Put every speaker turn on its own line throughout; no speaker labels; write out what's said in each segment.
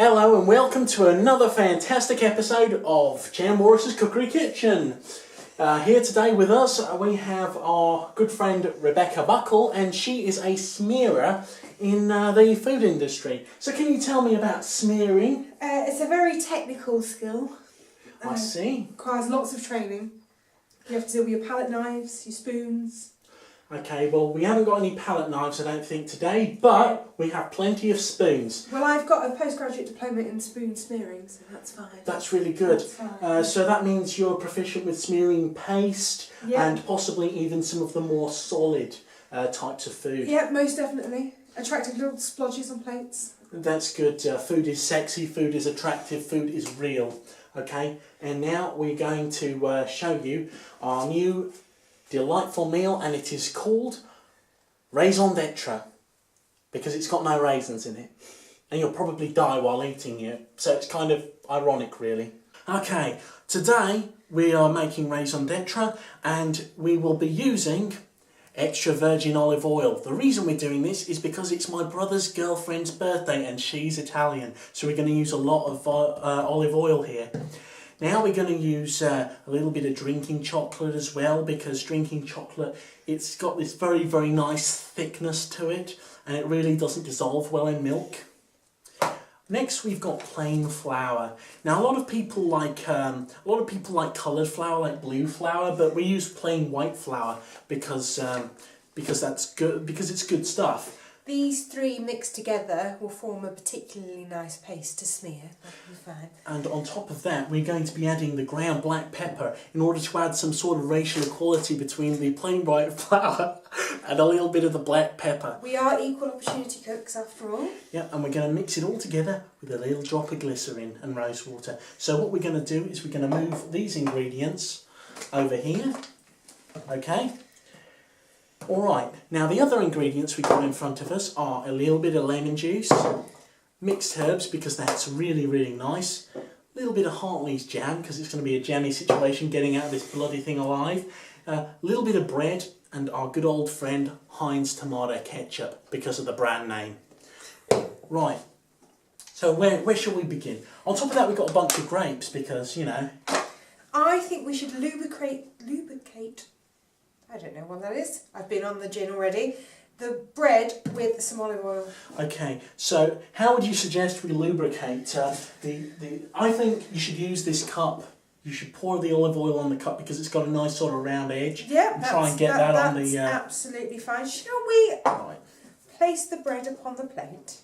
Hello and welcome to another fantastic episode of Chan Walrus's Cookery Kitchen. Here today with us we have our good friend Rebecca Buckle, and she is a smearer in the food industry. So can you tell me about smearing?
It's a very technical skill.
I see.
Requires lots of training. You have to deal with your palette knives, your spoons.
Okay, well we haven't got any palette knives I don't think today, but we have plenty of spoons.
Well, I've got a postgraduate diploma in spoon smearing, so that's fine.
That's really good.
That's fine.
So that means you're proficient with smearing paste and possibly even some of the more solid types of food.
Yeah, most definitely. Attractive little splodges on plates.
That's good. Food is sexy, food is attractive, food is real. Okay, and now we're going to show you our new delightful meal, and it is called Raison d'etre because it's got no raisins in it, and you'll probably die while eating it, so it's kind of ironic really. Okay, today we are making Raison d'etre and we will be using extra virgin olive oil. The reason we're doing this is because it's my brother's girlfriend's birthday and she's Italian, so we're going to use a lot of olive oil here. Now we're going to use a little bit of drinking chocolate as well, because drinking chocolate, it's got this very, very nice thickness to it, and it really doesn't dissolve well in milk. Next, we've got plain flour. Now, a lot of people like coloured flour, like blue flour, but we use plain white flour because that's good, because it's good stuff.
These three mixed together will form a particularly nice paste to smear. That'll be fine.
And on top of that, we're going to be adding the ground black pepper in order to add some sort of racial equality between the plain white flour and a little bit of the black pepper.
We are equal opportunity cooks after all.
Yeah, and we're going to mix it all together with a little drop of glycerin and rose water. So what we're going to do is we're going to move these ingredients over here. Okay. Alright, now the other ingredients we got in front of us are a little bit of lemon juice, mixed herbs because that's really, really nice, a little bit of Hartley's jam because it's going to be a jammy situation getting out of this bloody thing alive, a little bit of bread, and our good old friend Heinz tomato ketchup because of the brand name. Right, so where shall we begin? On top of that we've got a bunch of grapes because, you know...
I think we should lubricate, I don't know what that is. I've been on the gin already. The bread with some olive oil. Okay, so how would you suggest we lubricate
I think you should use this cup. You should pour the olive oil on the cup because it's got a nice sort of round edge.
Yeah,
and try and get that on the...
That's absolutely fine. Shall we place the bread upon the plate?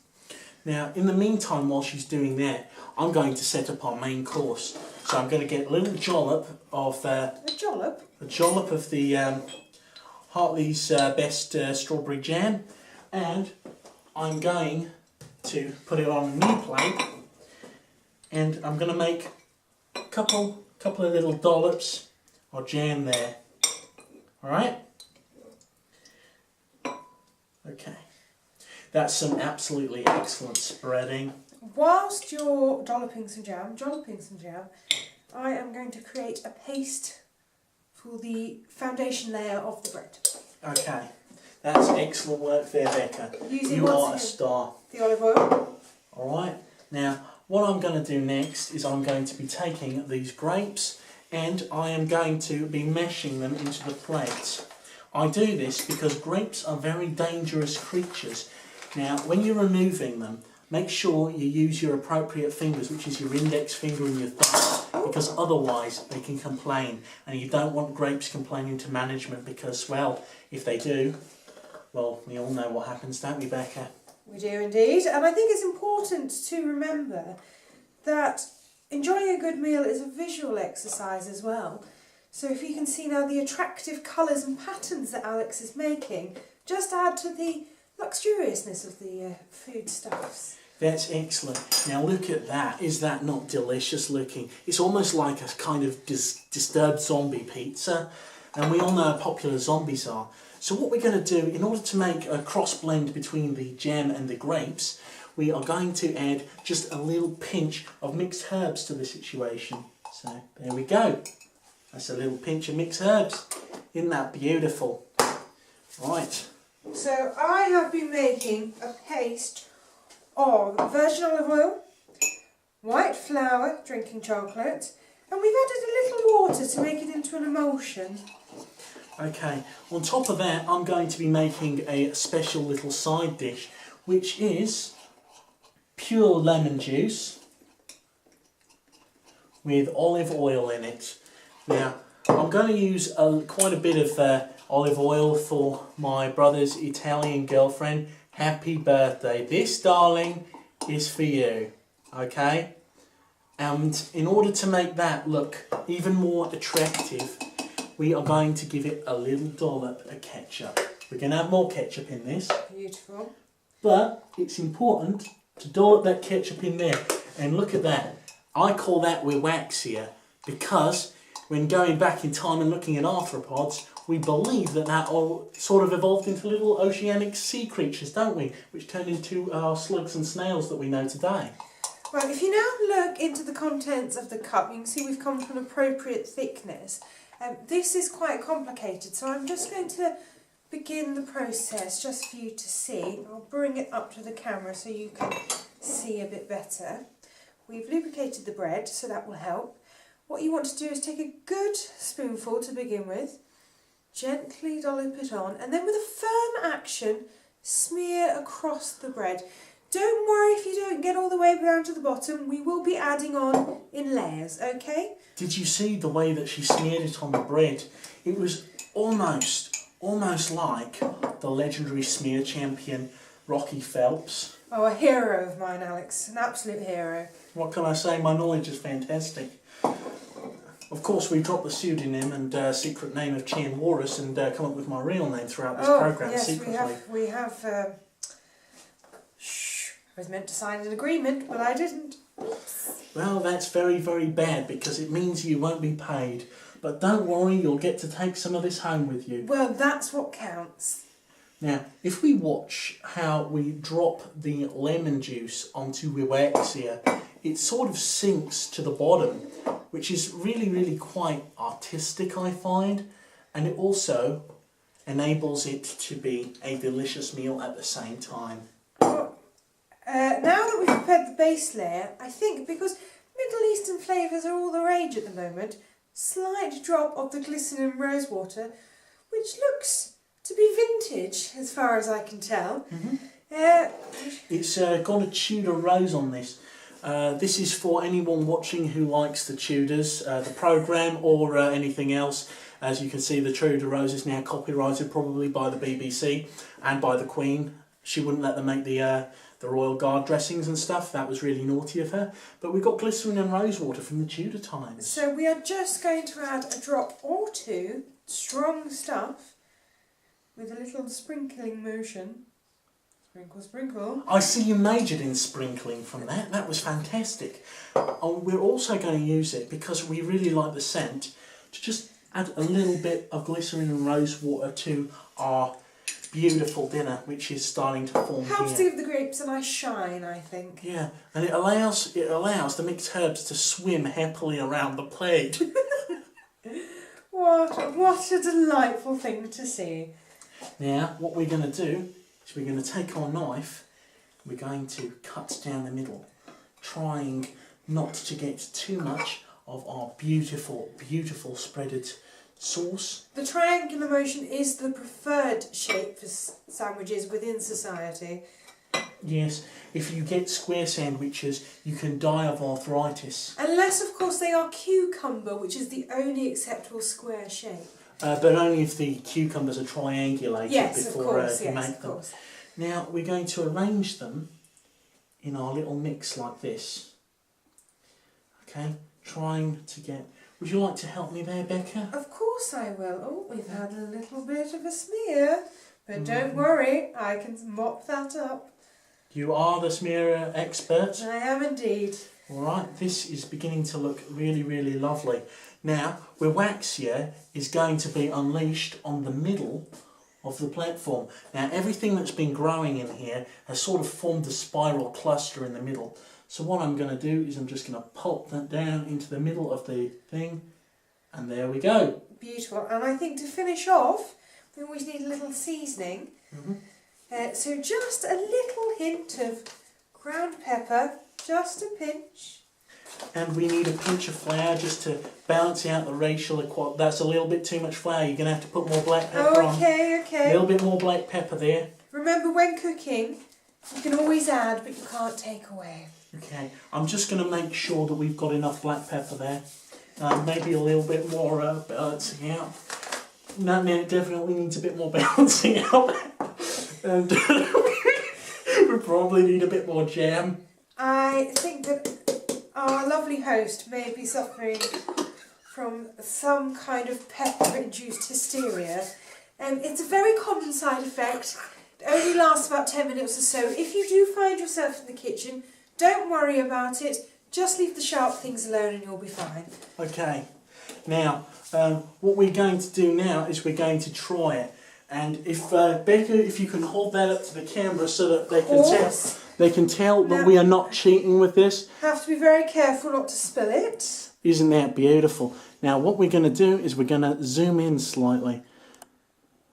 Now, in the meantime, while she's doing that, I'm going to set up our main course. So I'm going to get a little jollop of...
A jollop?
A jollop of the Hartley's best strawberry jam, and I'm going to put it on a new plate, and I'm going to make a couple of little dollops of jam there. Alright? Okay. That's some absolutely excellent spreading.
Whilst you're jolloping some jam, I am going to create a paste for the foundation layer of the bread.
Okay, that's excellent work there, Becca. You are a star.
The olive oil.
Alright, now what I'm going to do next is I'm going to be taking these grapes and I am going to be meshing them into the plate. I do this because grapes are very dangerous creatures. Now, when you're removing them, make sure you use your appropriate fingers, which is your index finger and your thumb, because otherwise they can complain, and you don't want grapes complaining to management because, well, if they do, well, we all know what happens, don't we, Becca?
We do indeed, and I think it's important to remember that enjoying a good meal is a visual exercise as well. So if you can see now the attractive colours and patterns that Alex is making, just add to the luxuriousness of the foodstuffs.
That's excellent. Now look at that. Is that not delicious looking? It's almost like a kind of disturbed zombie pizza. And we all know how popular zombies are. So what we're going to do, in order to make a cross blend between the jam and the grapes, we are going to add just a little pinch of mixed herbs to the situation. So there we go. That's a little pinch of mixed herbs. Isn't that beautiful? Right.
So I have been making a paste of virgin olive oil, white flour, drinking chocolate, and we've added a little water to make it into an emulsion.
Okay, on top of that, I'm going to be making a special little side dish, which is pure lemon juice with olive oil in it. Now, I'm going to use quite a bit of olive oil for my brother's Italian girlfriend. Happy birthday. This, darling, is for you. Okay? And in order to make that look even more attractive, we are going to give it a little dollop of ketchup. We're going to have more ketchup in this.
Beautiful.
But it's important to dollop that ketchup in there. And look at that. I call that Waxia because when going back in time and looking at arthropods, we believe that all sort of evolved into little oceanic sea creatures, don't we? Which turned into our slugs and snails that we know today.
Well, if you now look into the contents of the cup, you can see we've come to an appropriate thickness. This is quite complicated, so I'm just going to begin the process just for you to see. I'll bring it up to the camera so you can see a bit better. We've lubricated the bread, so that will help. What you want to do is take a good spoonful to begin with, gently dollop it on, and then with a firm action, smear across the bread. Don't worry if you don't get all the way down to the bottom, we will be adding on in layers, okay?
Did you see the way that she smeared it on the bread? It was almost like the legendary smear champion Rocky Phelps.
Oh, a hero of mine, Alex, an absolute hero.
What can I say? My knowledge is fantastic. Of course, we dropped the pseudonym and secret name of Chan Walrus and come up with my real name throughout this programme secretly.
we have. I was meant to sign an agreement, but I didn't.
Well, that's very, very bad because it means you won't be paid. But don't worry, you'll get to take some of this home with you.
Well, that's what counts.
Now, if we watch how we drop the lemon juice onto Waxia, it sort of sinks to the bottom, which is really, really quite artistic, I find. And it also enables it to be a delicious meal at the same time.
Now that we've prepared the base layer, I think because Middle Eastern flavours are all the rage at the moment, slight drop of the glycerin rosewater, which looks to be vintage as far as I can tell.
It's got a Tudor rose on this. This is for anyone watching who likes the Tudors, the programme or anything else. As you can see, the Tudor rose is now copyrighted probably by the BBC and by the Queen. She wouldn't let them make the Royal Guard dressings and stuff. That was really naughty of her. But we got glycerin and rosewater from the Tudor times.
So we are just going to add a drop or two, strong stuff, with a little sprinkling motion. Sprinkle, sprinkle.
I see you majored in sprinkling from that. That was fantastic. We're also going to use it because we really like the scent to just add a little bit of glycerin and rosewater to our beautiful dinner, which is starting to form
Helps
here.
to give the grapes a nice shine, I think.
Yeah, and it allows the mixed herbs to swim happily around the plate.
What a delightful thing to see.
Now, what we're going to do is we're going to take our knife, we're going to cut down the middle, trying not to get too much of our beautiful, beautiful spreaded sauce.
The triangular motion is the preferred shape for sandwiches within society.
Yes, if you get square sandwiches, you can die of arthritis.
Unless, of course, they are cucumber, which is the only acceptable square shape.
But only if the cucumbers are triangulated before you make them.
Course.
Now, we're going to arrange them in our little mix like this. Okay, trying to get... Would you like to help me there, Becca?
Of course I will. Oh, we've had a little bit of a smear. But don't worry, I can mop that up.
You are the smear expert.
I am indeed.
Alright, this is beginning to look really, really lovely. Now, Waxia is going to be unleashed on the middle of the platform. Now, everything that's been growing in here has sort of formed a spiral cluster in the middle. So what I'm going to do is I'm just going to pop that down into the middle of the thing, and there we go.
Beautiful. And I think to finish off, we always need a little seasoning. So just a little hint of ground pepper, just a pinch.
And we need a pinch of flour just to balance out the racial equality. That's a little bit too much flour. You're going to have to put more black pepper on.
Okay,
A
okay.
little bit more black pepper there.
Remember, when cooking, you can always add, but you can't take away.
Okay, I'm just going to make sure that we've got enough black pepper there. Maybe a little bit more balancing out. No, it definitely needs a bit more balancing out. And we probably need a bit more jam.
I think that our lovely host may be suffering from some kind of pepper-induced hysteria. It's a very common side effect. It only lasts about 10 minutes or so. If you do find yourself in the kitchen, don't worry about it. Just leave the sharp things alone and you'll be fine. Okay. Now, what we're going to do now is we're going to try it. And if Becca, if you can hold that up to the camera so that they can tell that we are not cheating with this. Have to be very careful not to spill it.
Isn't that beautiful? Now, what we're going to do is we're going to zoom in slightly.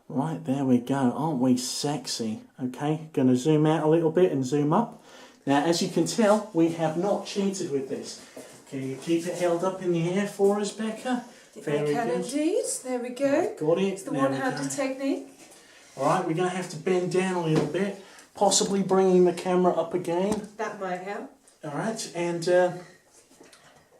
Right, there we go. Aren't we sexy? Okay, going to zoom out a little bit and zoom up. Now, as you can tell, we have not cheated with this. Can you keep it held up in the air for us, Becca?
Very good. Indeed. There we go.
Got it.
It's the one-handed technique.
All right, we're going to have to bend down a little bit, possibly bringing the camera up again.
That might help.
All right, and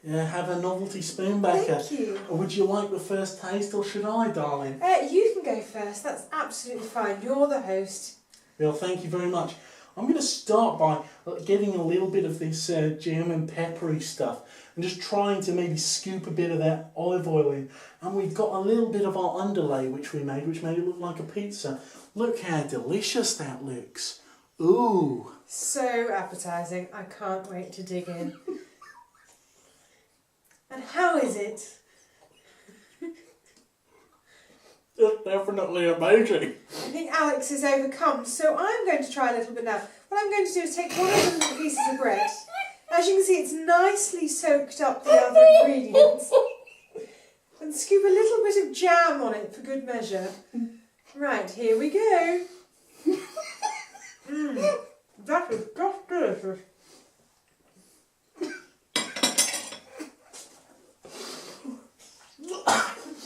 have a novelty spoon, Becca.
Thank you.
Would you like the first taste, or should I, darling?
You can go first. That's absolutely fine. You're the host.
Well, thank you very much. I'm going to start by getting a little bit of this jam and peppery stuff and just trying to maybe scoop a bit of that olive oil in. And we've got a little bit of our underlay which made it look like a pizza. Look how delicious that looks. Ooh.
So appetising. I can't wait to dig in. And how is it?
It's definitely amazing.
I think Alex is overcome, so I'm going to try a little bit now. What I'm going to do is take one of the pieces of bread. As you can see, it's nicely soaked up the other ingredients. And scoop a little bit of jam on it for good measure. Right, here we go. That is just delicious.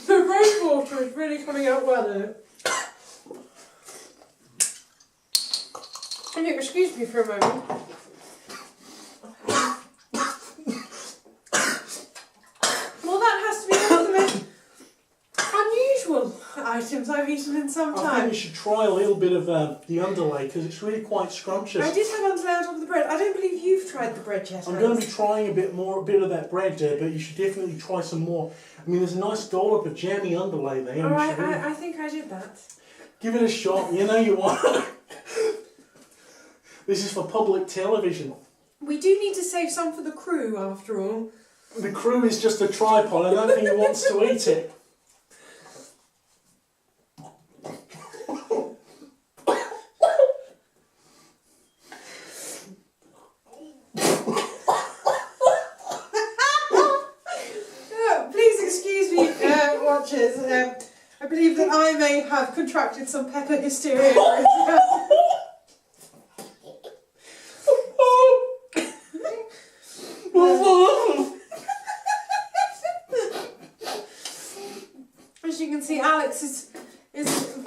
The rose water is really coming out well in it. Can you excuse me for a moment? Well, that has to be one of the most unusual items I've eaten in some time.
I think you should try a little bit of the underlay because it's really quite scrumptious.
I did have underlay on top of the bread. I don't believe you've tried the bread yet.
I'm going to be trying a bit of that bread there, but you should definitely try some more. I mean, there's a nice dollop of jammy underlay there.
Alright, I think I did that.
Give it a shot. You know you want. This is for public television.
We do need to save some for the crew, after all.
The crew is just a tripod. I don't think he wants to eat it.
Please excuse me, watchers. I believe that I may have contracted some pepper hysteria. As you can see, Alex is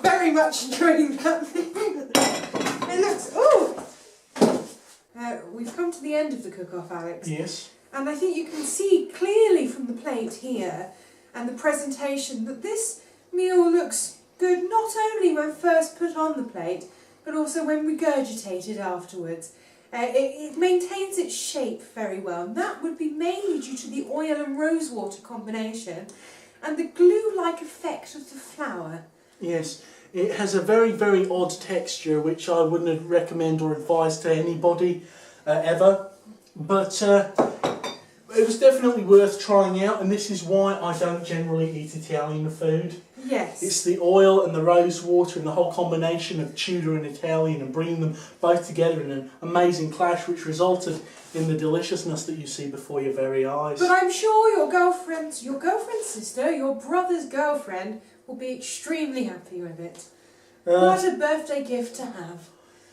very much enjoying that. It looks... Ooh! We've come to the end of the cook-off, Alex.
Yes.
And I think you can see clearly from the plate here and the presentation that this meal looks good not only when first put on the plate, but also when regurgitated afterwards. It maintains its shape very well, and that would be mainly due to the oil and rosewater combination and the glue-like effect of the flour.
Yes, it has a very, very odd texture, which I wouldn't recommend or advise to anybody ever. But it was definitely worth trying out, and this is why I don't generally eat Italian food.
Yes.
It's the oil and the rose water and the whole combination of Tudor and Italian and bringing them both together in an amazing clash which resulted in the deliciousness that you see before your very eyes.
But I'm sure your girlfriend's sister, your brother's girlfriend, will be extremely happy with it. What a birthday gift to have.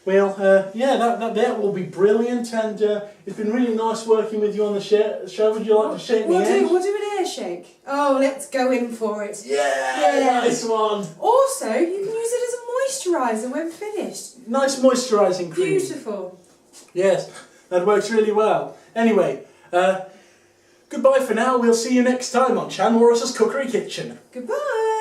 Well, yeah, that will be brilliant, and it's been really nice working with you on the show. Would you like to shake my hand?
We'll do an air shake. Oh, let's go in for it.
Yeah, nice one.
Also, you can use it as a moisturiser when finished.
Nice moisturising cream.
Beautiful.
Yes, that works really well. Anyway, goodbye for now. We'll see you next time on Chan Walrus's Cookery Kitchen.
Goodbye.